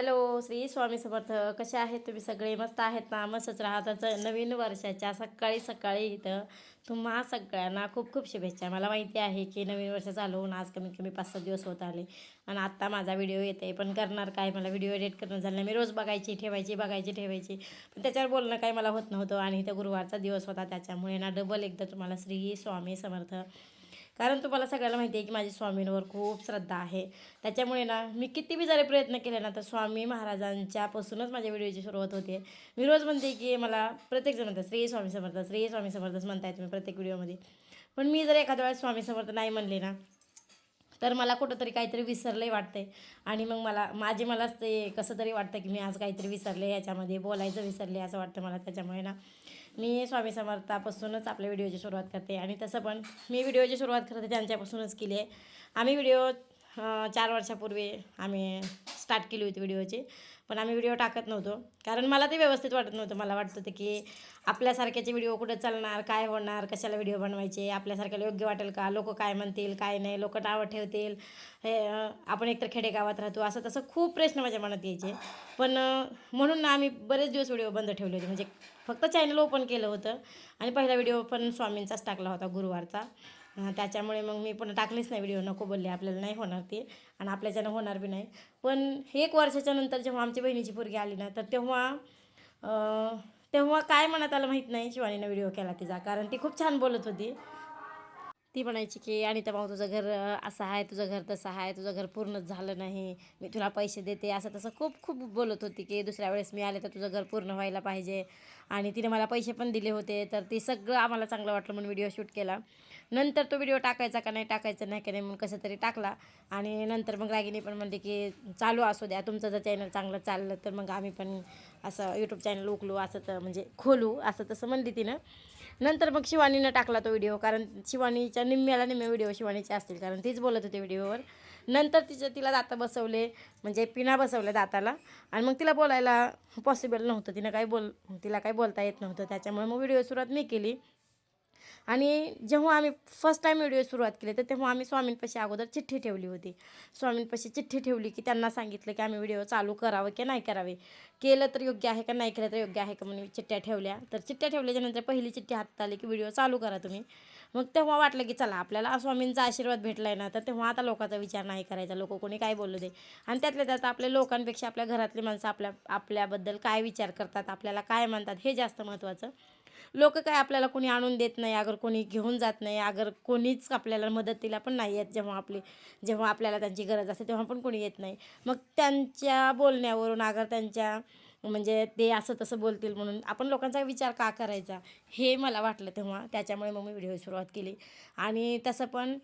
Hello, Shri Swami Samarth. कसे आहेत तुम्ही सगळे? मस्त आहेत ना? मस्तच राहतात. नवीन वर्षाच्या सकाळी सकाळी इथं तुम्हा सगळ्यांना खूप खूप शुभेच्छा. मला माहिती आहे की नवीन वर्ष चालू होऊन आज कमीत कमी 5-6 दिवस होत आले आणि आत्ता माझा व्हिडिओ येते, पण करणार काय? मला व्हिडिओ एडिट करणं झालं नाही. मी रोज बघायची ठेवायची, पण त्याच्यावर बोलणं काही मला होत नव्हतं आणि इथं गुरुवारचा दिवस होता, त्याच्यामुळे ना डबल एकदा तुम्हाला श्री स्वामी समर्थ. कारण तुम्हाला सगळ्याला माहिती आहे की माझी स्वामींवर खूप श्रद्धा आहे. त्याच्यामुळे ना मी किती बी जरी प्रयत्न केले ना, तर स्वामी महाराजांच्यापासूनच माझ्या व्हिडिओची सुरुवात होते. मी रोज म्हणते की मला प्रत्येकजण म्हणतात श्री स्वामी समर्थ, श्री स्वामी समर्थच म्हणताय तुम्ही प्रत्येक व्हिडिओमध्ये. पण मी जर एखाद्या वेळेस स्वामी समर्थ नाही म्हणले ना, तर मला कुठंतरी काहीतरी विसरलंही वाटतंय आणि मग मलाच ते कसं तरी वाटतं की मी आज काहीतरी विसरले, याच्यामध्ये बोलायचं विसरले असं वाटतं मला. त्याच्यामुळे ना मी स्वामी समर्थापासूनच आपल्या व्हिडिओची सुरुवात करते आणि तसं पण मी व्हिडिओची सुरुवात करते त्यांच्यापासूनच केली आहे. आम्ही व्हिडिओ 4 वर्षापूर्वी आम्ही स्टार्ट केली होती व्हिडिओची, पण आम्ही व्हिडिओ टाकत नव्हतो कारण मला ते व्यवस्थित वाटत नव्हतं. मला वाटत होतं की आपल्यासारख्याचे व्हिडिओ कुठं चालणार, काय होणार, कशाला व्हिडिओ बनवायचे, आपल्यासारख्याला योग्य वाटेल का, लोक काय म्हणतील काय नाही, लोक नावं ठेवतील, हे आपण एकतर खेडेगावात राहतो, असं तसं खूप प्रश्न माझ्या मनात यायचे. पण म्हणून ना आम्ही बरेच दिवस व्हिडिओ बंद ठेवले होते, म्हणजे फक्त चॅनल ओपन केलं होतं आणि पहिला व्हिडिओ पण स्वामींचाच टाकला होता गुरुवारचा. त्याच्यामुळे मग मी पण टाकलीच नाही व्हिडिओ, नको बोलले आपल्याला नाही होणार ते आणि आपल्याच्यानं होणार बी नाही. पण 1 वर्षाच्या नंतर जेव्हा आमची बहिणीची पोरगी आली ना, तर तेव्हा काय मनात आलं माहीत नाही, शिवानीनं व्हिडिओ केला तिचा, कारण ती खूप छान बोलत होती. ती म्हणायची की अनिता भाऊ तुझं घर असं आहे, तुझं घर तसं आहे, तुझं घर पूर्णच झालं नाही, मी तुला पैसे देते, असं तसं खूप खूप बोलत होती की दुसऱ्या वेळेस मी आले तर तुझं घर पूर्ण व्हायला पाहिजे. आणि तिने मला पैसे पण दिले होते, तर ते सगळं आम्हाला चांगलं वाटलं म्हणून व्हिडिओ शूट केला. नंतर तो व्हिडिओ टाकायचा का नाही टाकायचा नाही का नाही म्हणून कसं तरी टाकला आणि नंतर मग रागिनी पण म्हणते की चालू असू द्या, तुमचं जर चॅनल चांगलं चाललं तर मग आम्ही पण असं यूट्यूब चॅनल उकलू, असं तर म्हणजे खोलू, असं तसं म्हणली तिनं. नंतर मग शिवानीनं टाकला तो व्हिडिओ, कारण शिवानीच्या निम्मे व्हिडिओ शिवानीचे असतील, कारण तीच बोलत होती व्हिडिओवर. नंतर तिला दाता बसवले, म्हणजे पिना बसवल्या दाताला, आणि मग तिला बोलायला पॉसिबल नव्हतं, तिला काही बोलता येत नव्हतं. त्याच्यामुळे मग व्हिडिओ सुरुवात मी केली. आणि जेव्हा आम्ही फर्स्ट टाईम व्हिडिओ सुरुवात केली, तर तेव्हा आम्ही स्वामींपाशी अगोदर चिठ्ठी ठेवली होती. स्वामींपाशी चिठ्ठी ठेवली की त्यांना सांगितलं की आम्ही व्हिडिओ चालू करावं की नाही करावे, केलं तर योग्य आहे का, नाही केलं तर योग्य आहे का, म्हणून चिठ्ठ्या ठेवल्या. तर चिठ्ठ्या ठेवल्याच्यानंतर पहिली चिठ्ठी हातात आली की व्हिडिओ चालू करा तुम्ही. मग तेव्हा वाटलं की चला आपल्याला स्वामींचा आशीर्वाद भेटला आहे ना, तर तेव्हा आता लोकांचा विचार नाही करायचा, लोक कोणी काय बोलू दे. आणि त्यातल्या त्यात आपल्या लोकांपेक्षा आपल्या घरातली माणसं आपल्याबद्दल काय विचार करतात, आपल्याला काय म्हणतात, हे जास्त महत्त्वाचं. लोक काय आपल्याला कोणी आणून देत नाही, अगर कोणी घेऊन जात नाही, अगर कोणीच आपल्याला मदतीला पण नाही येत, जेव्हा आपल्याला त्यांची गरज असते तेव्हा पण कोणी येत नाही. मग त्यांच्या बोलण्यावरून अगर त्यांच्या म्हणजे ते असं तसं बोलतील म्हणून आपण लोकांचा विचार का करायचा, हे मला वाटलं तेव्हा. त्याच्यामुळे मग मी व्हिडिओ सुरुवात केली. आणि तसं पण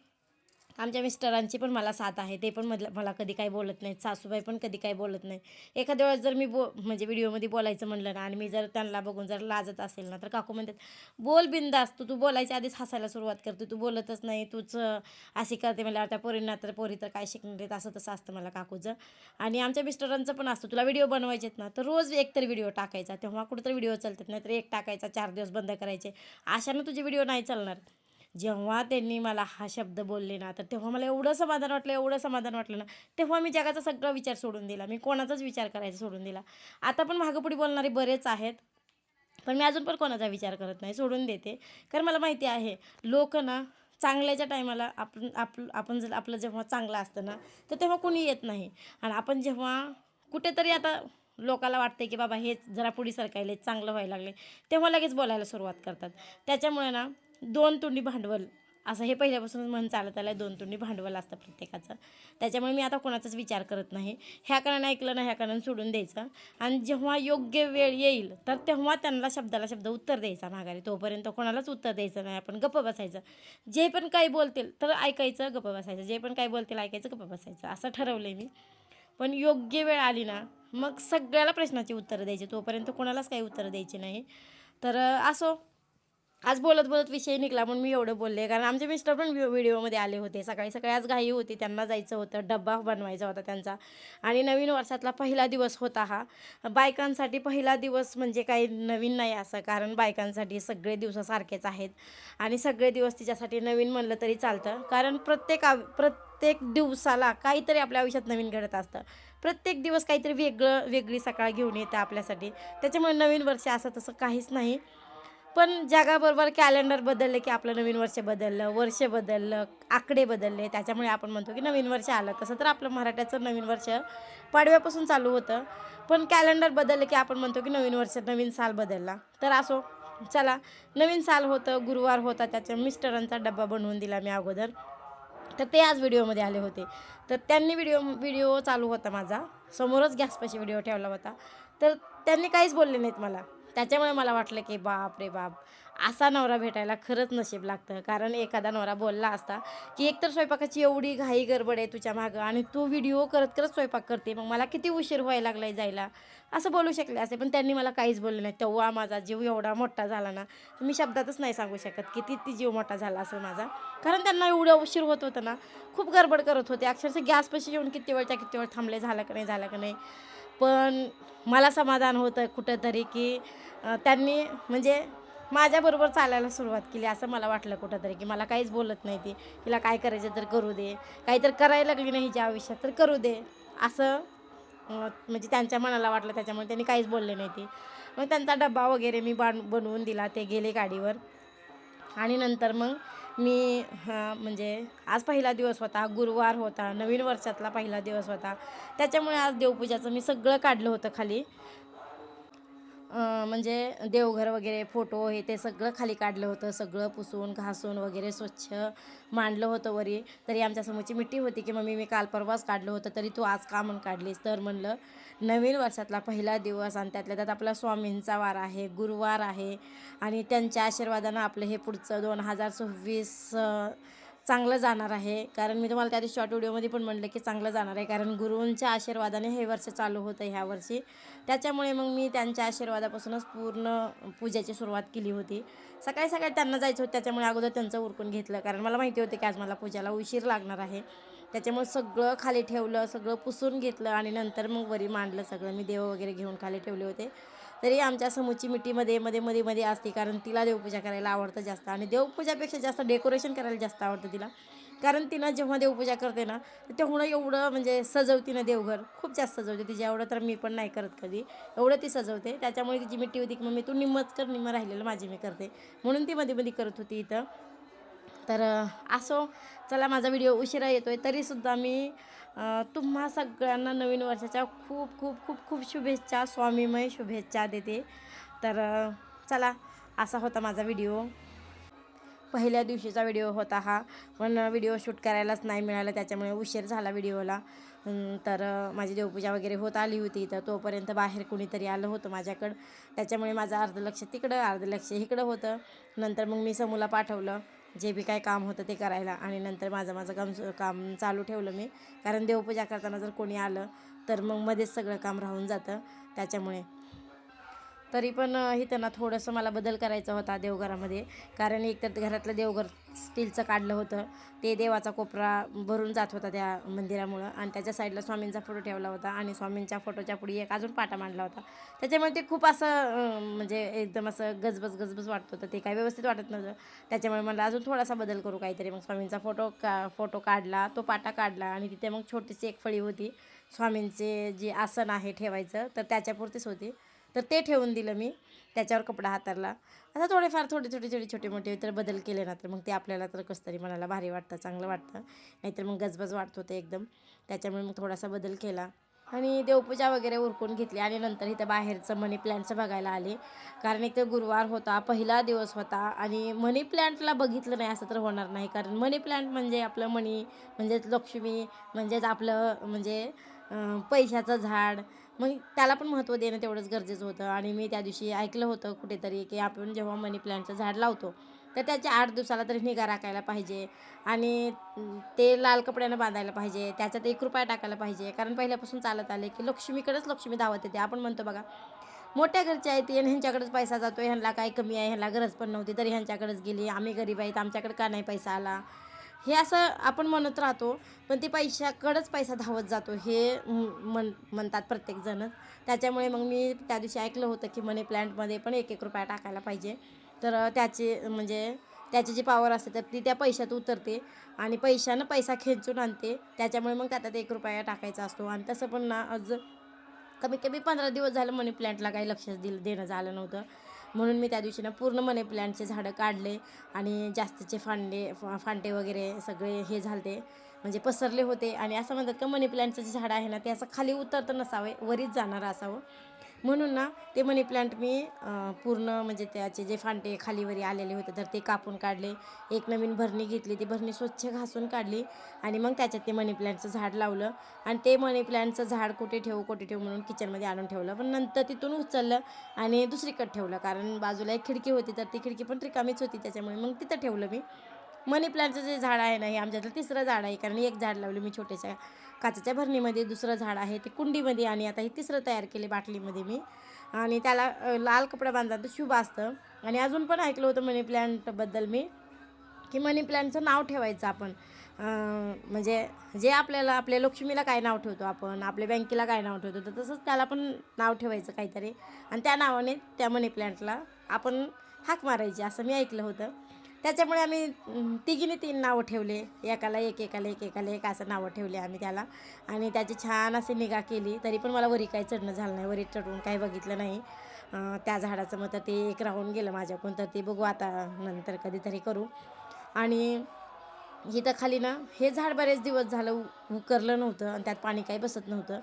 आमच्या मिस्टरांची पण मला साथ आहे, ते पण मला कधी काही बोलत नाहीत, सासूबाई पण कधी काही बोलत नाही. एखाद्या वेळेस जर मी म्हणजे व्हिडिओमध्ये बोलायचं म्हणलं ना, आणि मी जर त्यांना बघून जर लाजत असेल ना, तर काकू म्हणतात बोल बिंदास, तू बोलायच्या आधीच हसायला सुरुवात करते, तू बोलतच नाही, तूच अशी करते. मला त्या पोरींना तर पोरी तर काय शिकणार आहेत, असं तसं असतं मला काकूचं. आणि आमच्या मिस्टरांचं पण असतं, तुला व्हिडिओ बनवायचे आहेत ना, तर रोज एकतरी व्हिडिओ टाकायचा, तेव्हा कुठंतरी व्हिडिओ चालतात, नाही तर एक टाकायचा, 4 दिवस बंद करायचे, अशानं तुझे व्हिडिओ नाही चालणार. जेव्हा त्यांनी मला हा शब्द बोलले ना, तर तेव्हा मला एवढं समाधान वाटलं ना, तेव्हा मी जगाचा सगळा विचार सोडून दिला, मी कोणाचाच विचार करायचा सोडून दिला. आता पण मागंपुढे बोलणारे बरेच आहेत, पण मी अजून पण कोणाचा विचार करत नाही, सोडून देते. कारण मला माहिती आहे लोक ना चांगल्याच्या टायमाला आपण जर आपलं जेव्हा चांगलं असतं ना, तर तेव्हा कोणी येत नाही. आणि आपण जेव्हा कुठेतरी आता लोकाला वाटते की बाबा हे जरा पुढे सरकायले, चांगलं व्हायला लागले, तेव्हा लगेच बोलायला सुरुवात करतात. त्याच्यामुळे ना 2 तोंडी भांडवल, असं हे पहिल्यापासूनच म्हण चालत आलं आहे, 2 तोंडी भांडवल असतं प्रत्येकाचं. त्याच्यामुळे मी आता कोणाचाच विचार करत नाही. ह्या कारणानं ऐकलं ना, ह्या कारणानं सोडून द्यायचं. आणि जेव्हा योग्य वेळ येईल तर तेव्हा त्यांना शब्दाला शब्द उत्तर द्यायचा माघारी. तोपर्यंत कोणालाच उत्तर द्यायचं नाही, आपण गप्प बसायचं. जे पण काही बोलतील तर ऐकायचं, गप्प बसायचं, जे पण काही बोलतील ऐकायचं, गप्प बसायचं, असं ठरवलं आहे मी. पण योग्य वेळ आली ना, मग सगळ्याला प्रश्नाची उत्तरं द्यायची, तोपर्यंत कोणालाच काही उत्तरं द्यायची नाही. तर असो, आज बोलत बोलत विषय निघाला म्हणून मी एवढं बोलले, कारण आमचे मिस्टर पण व्हिडिओमध्ये आले होते. सकाळी सकाळी आज घाई होती, त्यांना जायचं होतं, डब्बा बनवायचा होता त्यांचा. आणि नवीन वर्षातला पहिला दिवस होता हा. बायकांसाठी पहिला दिवस म्हणजे काही नवीन नाही असं, कारण बायकांसाठी सगळे दिवस सारखेच आहेत आणि सगळे दिवस तिच्यासाठी नवीन म्हणलं तरी चालतं. कारण प्रत्येक दिवसाला काहीतरी आपल्या आयुष्यात नवीन घडत असतं. प्रत्येक दिवस काहीतरी वेगळी सकाळ घेऊन येतं आपल्यासाठी. त्याच्यामुळे नवीन वर्ष असं तसं काहीच नाही. पण जगाबरोबर कॅलेंडर बदलले की आपलं नवीन वर्ष बदललं, आकडे बदलले, त्याच्यामुळे आपण म्हणतो की नवीन वर्ष आलं. तसं तर आपलं मराठ्याचं नवीन वर्ष पाडव्यापासून चालू होतं. पण कॅलेंडर बदललं की आपण म्हणतो की नवीन वर्ष, नवीन साल बदलला. तर असो, चला, नवीन साल होतं, गुरुवार होता, त्याच्या मिस्टरांचा डब्बा बनवून दिला मी अगोदर. तर ते आज व्हिडिओमध्ये आले होते. तर त्यांनी व्हिडिओ चालू होता माझा, समोरच गॅसपाशी व्हिडिओ ठेवला होता. तर त्यांनी काहीच बोलले नाहीत मला. त्याच्यामुळे मला वाटलं की बाप रे बाप, असा नवरा भेटायला खरंच नशीब लागतं. कारण एखादा नवरा बोलला असता की एकतर स्वयंपाकाची एवढी घाई गडबड आहे तुझ्या मागं आणि तू व्हिडिओ करत करत स्वयंपाक करते, मग मला किती उशीर व्हायला लागलाय जायला, असं बोलू शकले असते. पण त्यांनी मला काहीच बोलले नाही. तेव्हा माझा जीव एवढा मोठा झाला ना, मी शब्दातच नाही सांगू शकत की किती जीव मोठा झाला असेल माझा. कारण त्यांना एवढं उशीर होत होतं ना, खूप गडबड करत होते. अक्षरशः गॅसपाशी येऊन किती वेळ थांबले, झालं का नाही, झालं का नाही. पण मला समाधान होतं कुठंतरी की त्यांनी म्हणजे माझ्याबरोबर चालायला सुरुवात केली, असं मला वाटलं कुठंतरी, की मला काहीच बोलत नाही ती. तिला काय करायचं तर करू दे, काहीतरी करायला लागली नाही हिच्या आयुष्यात तर करू दे, असं म्हणजे त्यांच्या मनाला वाटलं. त्याच्यामुळे त्यांनी काहीच बोलले नाही ती. मग त्यांचा डब्बा वगैरे मी बनवून दिला. ते गेले गाडीवर आणि नंतर मग मी म्हणजे आज पहिला दिवस होता, गुरुवार होता, नवीन वर्षातला पहिला दिवस होता. त्याच्यामुळे आज देवपूजाचं मी सगळं काढलं होतं खाली. म्हणजे देवघर वगैरे फोटो हे ते सगळं खाली काढलं होतं. सगळं पुसून घासून वगैरे स्वच्छ मांडलं होतं वरी. तरी आमच्या समोरची मिट्टी होती की मम्मी मी काल परवाच काढलं होतं, तरी तू आज का म्हणून काढलीस. तर म्हणलं नवीन वर्षातला पहिला दिवस आणि त्यातल्या त्यात आपला स्वामींचा वार आहे, गुरुवार आहे आणि त्यांच्या आशीर्वादानं आपलं हे पुढचं 2026 चांगलं जाणार आहे. कारण मी तुम्हाला त्या दिवशी शॉर्ट व्हिडिओमध्ये पण म्हणलं की चांगलं जाणार आहे, कारण गुरूंच्या आशीर्वादाने हे वर्ष चालू होतं ह्या वर्षी. त्याच्यामुळे मग मी त्यांच्या आशीर्वादापासूनच पूर्ण पूजेची सुरुवात केली होती. सकाळी सकाळी त्यांना जायचं होतं, त्याच्यामुळे अगोदर त्यांचं उरकून घेतलं, कारण मला माहिती होतं की आज मला पूजेला उशीर लागणार आहे. त्याच्यामुळे सगळं खाली ठेवलं, सगळं पुसून घेतलं आणि नंतर मग वरी मांडलं सगळं. मी देव वगैरे घेऊन खाली ठेवले होते. तरी आमच्या समूची मिट्टीमध्ये मध्ये असते, कारण तिला देवपूजा करायला आवडतं जास्त आणि देवपूजापेक्षा जास्त डेकोरेशन करायला जास्त आवडतं तिला. कारण तिनं जेव्हा देवपूजा करते ना, तर तेवढं एवढं म्हणजे सजवते ना देवघर, खूप जास्त सजवते. तिच्या एवढं तर मी पण नाही करत कधी, एवढं ती सजवते. त्याच्यामुळे तिची मिट्टी होती की मम्मी तू निम्मच कर, निम्मं राहिलेलं माझी मी करते, म्हणून ती मध्ये करत होती इथं. तर असो, चला, माझा व्हिडिओ उशिरा येतो आहे तरीसुद्धा मी तुम्हा सगळ्यांना नवीन वर्षाच्या खूप खूप खूप खूप शुभेच्छा, स्वामीमय शुभेच्छा देते. तर चला, असा होता माझा व्हिडिओ. पहिल्या दिवशीचा व्हिडिओ होता हा, पण व्हिडिओ शूट करायलाच नाही मिळालं, त्याच्यामुळे उशीर झाला व्हिडिओला. तर माझी देवपूजा वगैरे होत आली होती, तर तोपर्यंत बाहेर कुणीतरी आलं होतं माझ्याकडं. त्याच्यामुळे माझं अर्ध लक्ष तिकडं, अर्ध लक्ष इकडं होतं. नंतर मग मी समूला पाठवलं जे बी काय काम होतं ते करायला आणि नंतर माझं काम चालू ठेवलं मी. कारण देवपूजा करताना जर कोणी आलं तर मग मध्येच सगळं काम राहून जातं, त्याच्यामुळे. तरी पण इथं ना थोडंसं मला बदल करायचा होता देवघरामध्ये. कारण एकतर घरातलं देवघर स्टीलचं काढलं होतं, ते देवाचा कोपरा भरून जात होता त्या मंदिरामुळं आणि त्याच्या साईडला स्वामींचा फोटो ठेवला होता आणि स्वामींच्या फोटोच्या पुढे एक अजून पाटा मांडला होता. त्याच्यामुळे ते खूप असं म्हणजे एकदम असं गजबज वाटत होतं, ते काही व्यवस्थित वाटत नव्हतं. त्याच्यामुळे मला अजून थोडासा बदल करू काहीतरी. मग स्वामींचा फोटो काढला, तो पाटा काढला आणि तिथे मग छोटीशी एक फळी होती स्वामींचे जे आसन आहे ठेवायचं, तर त्याच्यापुरतीच होती, तर ते ठेवून दिलं मी. त्याच्यावर कपडा हातरला. असं थोडेफार छोटे मोठे तर बदल केले ना, तर मग ते आपल्याला तर कसं तरी मनाला भारी वाटतं, चांगलं वाटतं. नाहीतर मग गजबज वाटत होते एकदम. त्याच्यामुळे मग थोडासा बदल केला आणि देवपूजा वगैरे उरकून घेतली आणि नंतर इथं बाहेरचं मनी प्लॅन्टचं बघायला आले. कारण एक तर गुरुवार होता, पहिला दिवस होता आणि मनी प्लॅन्टला बघितलं नाही असं तर होणार नाही. कारण मनी प्लॅन्ट म्हणजे आपलं मनी, म्हणजेच लक्ष्मी, म्हणजेच आपलं म्हणजे पैशाचं झाड. मग त्याला पण महत्त्व देणं तेवढंच गरजेचं होतं. आणि मी त्या दिवशी ऐकलं होतं कुठेतरी की आपण जेव्हा मनी प्लॅन्टचं झाड लावतो तर त्याच्या 8 दिवसाला तरी निगा राखायला पाहिजे आणि ते लाल कपड्यानं बांधायला पाहिजे, त्याच्यात ₹1 टाकायला पाहिजे. कारण पहिल्यापासून चालत आले की लक्ष्मीकडेच लक्ष्मी धावत येते. आपण म्हणतो बघा, मोठ्या घरचे आहेत आणि ह्यांच्याकडेच पैसा जातो, ह्यांना काय कमी आहे, ह्यांना गरज पण नव्हती तरी ह्यांच्याकडेच गेली, आम्ही गरीब आहेत आमच्याकडे का नाही पैसा आला, हे असं आपण म्हणत राहतो. पण ते पैशाकडेच पैसा धावत जातो हे म्हणतात प्रत्येकजणच. त्याच्यामुळे मग मी त्या दिवशी ऐकलं होतं की मनी प्लॅन्टमध्ये पण ₹1 टाकायला पाहिजे. तर त्याचे म्हणजे त्याची जी पॉवर असते तर ती त्या पैशात उतरते आणि पैशानं पैसा खेचून आणते. त्याच्यामुळे मग त्यात 1 रुपया टाकायचा असतो. आणि तसं पण ना आज कमीत कमी 15 दिवस झालं मनी प्लॅन्टला काही लक्षच देणं झालं नव्हतं. म्हणून मी त्या दिवशी ना पूर्ण मनी प्लॅन्टचे झाडं काढले आणि जास्तीचे फांटे वगैरे सगळे हे झाले म्हणजे पसरले होते. आणि असं म्हणतात का मनी प्लॅन्टचं जे झाड आहे ना ते असं खाली उतरतं नसावे, वरीच जाणारं असावं. म्हणून ना ते मनी प्लॅन्ट मी पूर्ण म्हणजे त्याचे जे फांटे खालीवरी आलेले होते तर ते कापून काढले. एक नवीन भरणी घेतली, ती भरणी स्वच्छ घासून काढली आणि मग त्याच्यात ते मनी प्लॅन्टचं झाड लावलं. आणि ते मनी प्लॅन्टचं झाड कुठे ठेवू म्हणून किचनमध्ये आणून ठेवलं. पण नंतर तिथून उचललं आणि दुसरीकडे ठेवलं, कारण बाजूला एक खिडकी होती तर ती खिडकी पण रिकामीच होती. त्याच्यामुळे मग तिथं ठेवलं मी. मनी प्लॅन्टचं जे झाड आहे ना हे आमच्यातलं 3रं झाड आहे, कारण एक झाड लावलं मी छोट्याशा काचेच्या भरणीमध्ये, दुसरं झाड आहे ते कुंडीमध्ये आणि आता हे 3रं तयार केले बाटलीमध्ये मी. आणि त्याला लाल कपडा बांधला तर शुभ असतं. आणि अजून पण ऐकलं होतं मनी प्लॅन्टबद्दल मी की मनी प्लॅन्टचं नाव ठेवायचं आपण. म्हणजे जे आपल्याला आपल्या लक्ष्मीला काय नाव ठेवतो आपण, आपल्या बँकेला काय नाव ठेवतो, तर तसंच त्याला पण नाव ठेवायचं काहीतरी आणि त्या नावाने त्या मनी प्लॅन्टला आपण हाक मारायची असं मी ऐकलं होतं. त्याच्यामुळे आम्ही तिघीने 3 नावं ठेवले, एकाला एक असं नावं ठेवले आम्ही त्याला. आणि त्याची छान अशी निगा केली. तरी पण मला वरी काही चढणं झालं नाही, वरी चढून काही बघितलं नाही. त्या झाडाचं मग तर ते एक राहून गेलं माझ्याकडून, तर ते बघू आता नंतर कधीतरी करू. आणि इथं खाली ना हे झाड बरेच दिवस झालं उकरलं नव्हतं आणि त्यात पाणी काही बसत नव्हतं,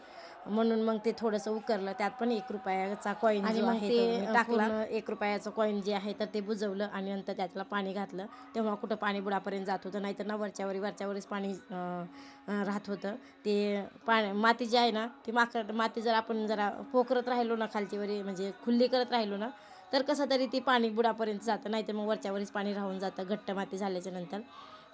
म्हणून मग ते थोडंसं उकरलं. त्यात पण 1 रुपयाचा कॉईन जो आहे ते टाकला. 1 रुपयाचं कॉईन जे आहे तर ते बुजवलं आणि नंतर त्यातलं पाणी घातलं. तेव्हा कुठं पाणी बुडापर्यंत जात होतं, नाहीतर ना वरच्यावरच पाणी राहत होतं. ते माती जी आहे ना ती माती जर आपण जरा पोखरत राहिलो ना खालचीवरी म्हणजे खुल्ली करत राहिलो ना तर कसं तरी ती पाणी बुडापर्यंत जातं, नाहीतर मग वरच्यावरच पाणी राहून जातं घट्ट माती झाल्याच्या नंतर.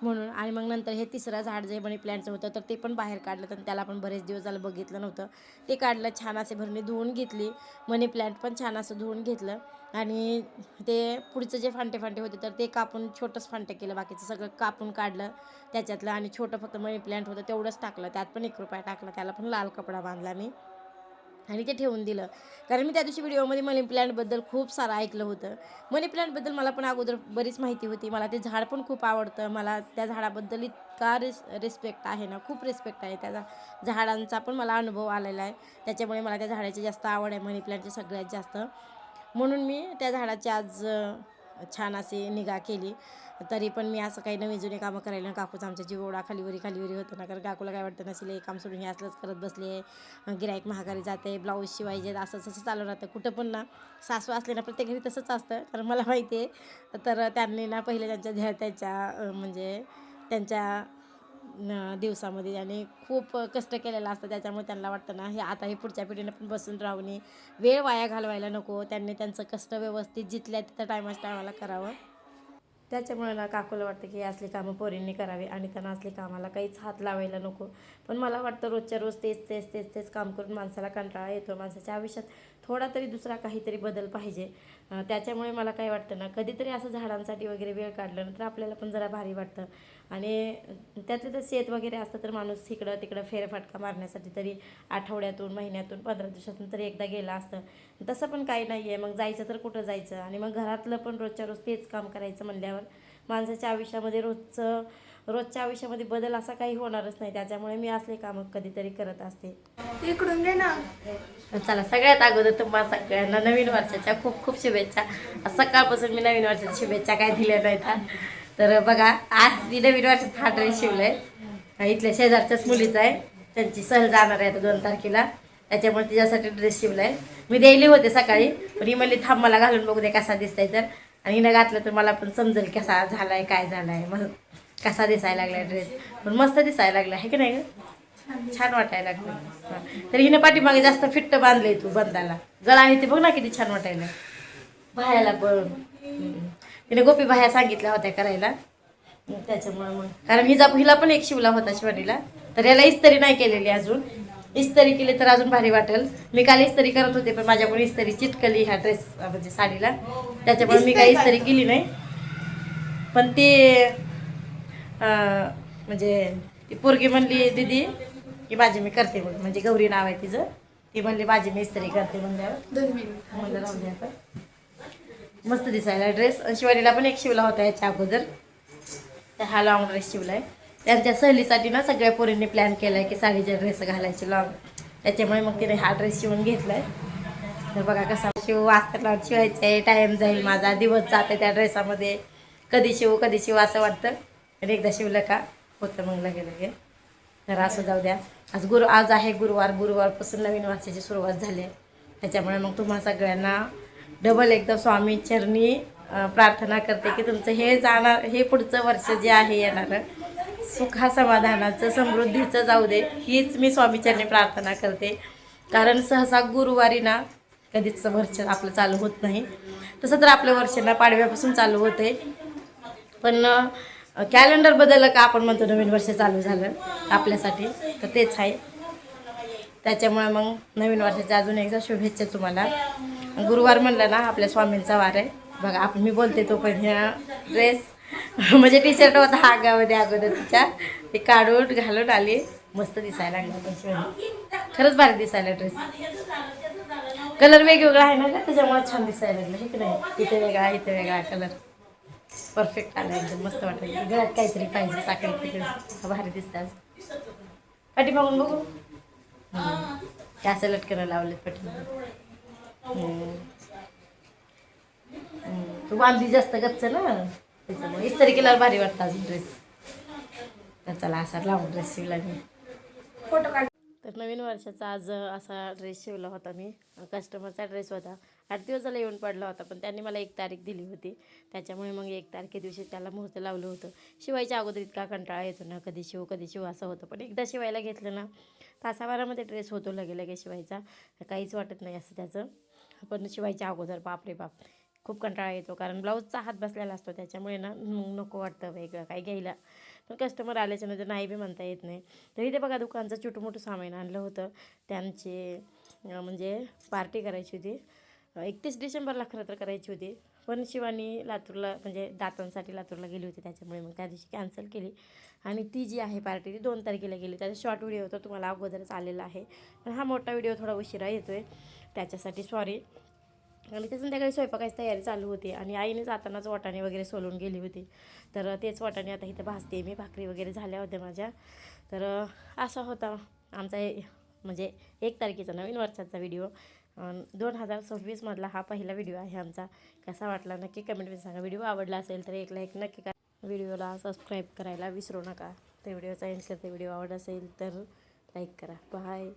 म्हणून आणि मग नंतर हे 3रं झाड जे मनी प्लॅन्टचं होतं तर ते पण बाहेर काढलं, तर त्याला पण बरेच दिवस झालं बघितलं नव्हतं. ते काढलं, छान असे भरणी धुवून घेतली. मनी प्लॅन्ट पण छान असं धुवून घेतलं आणि ते पुढचं जे फांटे होते तर ते कापून छोटंच फांटे केलं, बाकीचं सगळं कापून काढलं त्याच्यातलं आणि छोटं फक्त मनी प्लॅन्ट होतं तेवढंच टाकलं. त्यात पण 1 रुपया टाकला, त्याला पण लाल कपडा बांधला मी आणि ते ठेवून दिलं. कारण मी त्या दिवशी व्हिडिओमध्ये मनी प्लॅन्टबद्दल खूप सारं ऐकलं होतं. मनी प्लॅन्टबद्दल मला पण अगोदर बरीच माहिती होती. मला ते झाड पण खूप आवडतं. मला त्या झाडाबद्दल इतका रिस्पेक्ट आहे ना, खूप रिस्पेक्ट आहे. त्या झाडांचा पण मला अनुभव आलेला आहे. त्याच्यामुळे मला त्या झाडाची जास्त आवड आहे, मनी प्लॅन्टची सगळ्यात जास्त. म्हणून मी त्या झाडाची आज छान अशी निगा केली. तरी पण मी असं काही नवीन जुने कामं करायला काकूच आमच्या जीव एवढा खालीवरी होतं ना, कारण काकूला काय वाटतं नसेल काम सोडून हे असलंच करत बसले, गिराईक महागारी जाते, ब्लाऊज शिवायचे, असं तसं चालू राहतं. कुठं पण ना सासू असले ना प्रत्येक घरी तसंच असतं, कारण मला माहिती आहे. तर त्यांनी ना पहिले त्यांच्या म्हणजे त्यांच्या दिवसामध्ये आणि खूप कष्ट केलेलं असतं. त्याच्यामुळे त्यांना वाटतं ना हे पुढच्या पिढीनं पण बसून राहून वेळ वाया घालवायला नको. त्यांनी त्यांचं कष्ट व्यवस्थित जिथल्या तिथं टायमाला करावं. त्याच्यामुळे ना काकूला वाटतं की असली कामं पोरींनी करावी आणि त्यांना असली कामाला काहीच हात लावायला नको. पण मला वाटतं रोजच्या रोज तेच काम करून माणसाला कंटाळा येतो. माणसाच्या आयुष्यात थोडा तरी दुसरा काहीतरी बदल पाहिजे. त्याच्यामुळे मला काय वाटतं ना कधीतरी असं झाडांसाठी वगैरे वेळ काढलं ना तर आपल्याला पण जरा भारी वाटतं. आणि त्यातलं तर शेत वगैरे असतं तर माणूस इकडं तिकडं फेरफटका मारण्यासाठी तरी आठवड्यातून, महिन्यातून, 15 दिवसातून तरी एकदा गेला असतं. तसं पण काही नाही आहे. मग जायचं तर कुठं जायचं आणि मग घरातलं पण रोजच्या रोज तेच काम करायचं म्हणल्यावर माणसाच्या आयुष्यामध्ये रोजच्या आयुष्यामध्ये बदल असा काही होणारच नाही. त्याच्यामुळे मी असले कामं कधीतरी करत असते. इकडून दे ना. चला, सगळ्यात अगोदर तुम्हाला सगळ्यांना नवीन वर्षाच्या खूप खूप शुभेच्छा. सकाळपासून मी नवीन वर्षाच्या शुभेच्छा काय दिल्या नाहीत. तर बघा आज मी नवीन वर्षाचा हा ड्रेस शिवलाय. इथल्या शेजारच्याच मुलीचा आहे, त्यांची सहल जाणार आहे आता 2 तारखेला, त्याच्यामुळे तिच्यासाठी ड्रेस शिवलाय. मी द्यायले होते सकाळी, पण ही म्हणली थांब मला घालून बघू दे कसा दिसताय तर, आणि हिनं घातलं तर मला पण समजेल कसा झालाय काय झालाय, मग कसा दिसायला लागलाय ड्रेस. पण मस्त दिसायला लागला आहे की नाही ग, छान वाटायला लागलं. तर हिनं पाठीमागे जास्त फिट्ट बांधलंय तू बंदाला, गळा आहे ते बघ ना किती छान वाटायला. बाह्याला पण तिने गोपी बाह्या सांगितल्या होत्या करायला, त्याच्यामुळे मग कारण हिला पण एक शिवला होता शिवानीला, तर याला इस्त्री नाही केलेली अजून. इस्त्री केली तर अजून भारी वाटेल. मी काल इस्त्री करत होते पण माझ्याकडून इस्त्री चिटकली ह्या ड्रेस म्हणजे साडीला, त्याच्यामुळे मी काही इस्त्री केली नाही. पण ती म्हणजे ती पोरगी म्हणली दीदी की माझी मी करते म्हणून, म्हणजे गौरी नाव आहे तिचं, ती म्हणली माझी मी इस्त्री करते म्हणल्यावर 2 मिनिट म्हणलं राहू द्या. मस्त दिसायला ड्रेस. शिवानीला पण एक शिवला होता याच्या अगोदर, तर हा लॉंग ड्रेस शिवलाय. त्यांच्या सहलीसाठी ना सगळ्या पोरींनी प्लॅन केलाय की साडीचे ड्रेस घालायचे लॉंग, त्याच्यामुळे मग तिने हा ड्रेस शिवून घेतलाय. तर बघा कसा शिव वाजता लावून शिवायचे, टाईम जाईल माझा, दिवस जाते त्या ड्रेसामध्ये, कधी शिवू असं वाटतं. आणि एकदा शिवलं का होतं मग लगे. तर असं जाऊ द्या. आज आहे गुरुवारपासून नवीन वर्षाची सुरुवात झाली आहे. त्याच्यामुळे मग तुम्हा सगळ्यांना डबल एकदम स्वामी चरणी प्रार्थना करते की तुमचं हे पुढचं वर्ष जे आहे येणारं सुखा समाधानाचं समृद्धीचं जाऊ दे, हीच मी स्वामीचरणी प्रार्थना करते. कारण सहसा गुरुवारी ना कधीच वर्ष आपलं चालू होत नाही. तसं तर आपलं वर्ष ना पाडव्यापासून चालू होते, पण कॅलेंडर बदललं का आपण म्हणतो नवीन वर्ष चालू झालं आपल्यासाठी, तर तेच आहे. त्याच्यामुळे मग नवीन वर्षाच्या अजून एकदा शुभेच्छा तुम्हाला. गुरुवार म्हणलं ना आपल्या स्वामींचा वार आहे. बघा मी बोलते तो पण ह्या ड्रेस म्हणजे टी शर्ट होता हागामध्ये अगोदर तिच्या, ते काढून घालून आली, मस्त दिसायला लागला पण शिवानी, खरंच भारी दिसायला ड्रेस. कलर वेगवेगळा आहे ना का, त्याच्यामुळे छान दिसायला लागलं. हे की नाही, इथे वेगळा कलर परफेक्ट आला, एकदम मस्त वाटलं. गळ्यात काहीतरी पाहिजे साखळी तिकडे, भारी दिसतात. पाठीमागून बघू, असं लटकन लावलेत पाठीमागून. तू बांधली जास्त गच्च ना, त्याच्यामुळे इस्त्री केल्यावर भारी वाटतं अजून ड्रेस. तर चला असा लावून ड्रेस शिवला मी, फोटो काढ. तर नवीन वर्षाचा आज असा ड्रेस शिवला होता मी. कस्टमरचा ड्रेस होता, 8 दिवस झाला येऊन पडला होता, पण त्यांनी मला 1 तारीख दिली होती. त्याच्यामुळे मग 1 तारखे दिवशी त्याला मुहूर्त लावलं होतं. शिवायच्या अगोदर इतका कंटाळा येतो ना, कधी शिव असं होतं. पण एकदा शिवायला घेतलं ना, तासाभरामध्ये ड्रेस होतो लगे शिवायचा, काहीच वाटत नाही असं त्याचं. पण शिवायच्या अगोदर बापरे बाप खूप कंटाळा येतो, कारण ब्लाऊजचा हात बसलेला असतो, त्याच्यामुळे ना नको वाटतं वेगळं काही घ्यायला. पण कस्टमर आल्याच्या नंतर नाही बी म्हणता येत नाही. तरी ते बघा दुकानचं छोटं सामान आणलं होतं त्यांचे, म्हणजे पार्टी करायची होती. 31 डिसेंबरला खरं तर करायची होती, पण शिवानी लातूरला म्हणजे दातांसाठी लातूरला गेली होती, त्याच्यामुळे मग त्या दिवशी कॅन्सल केली. आणि ती जी आहे पार्टी ती 2 तारखेला गेली. त्याचा शॉर्ट व्हिडिओ होता, तुम्हाला अगोदरच आलेला आहे, पण हा मोठा व्हिडिओ थोडा उशिरा येतो आहे, त्याच्यासाठी सॉरी. आणि त्या संध्याकाळी स्वयंपाकाची तयारी चालू होती, आणि आईने जातानाच वाटाणे वगैरे सोलून गेली होती. तर तेच वाटाणे आता इथं भाजते मी, भाकरी वगैरे झाल्या होत्या माझ्या. तर असा होता आमचा म्हणजे 1 तारखेचा नवीन वर्षाचा व्हिडिओ. 2026 मधला हा पहिला व्हिडिओ आहे आमचा. कसा वाटला नक्की कमेंटमध्ये सांगा. व्हिडिओ आवडला असेल तर एक लाईक नक्की करा, व्हिडिओला सबस्क्राईब करायला विसरू नका. तर व्हिडिओचा एंड करते. व्हिडिओ आवडला असेल तर लाईक करा. बाय.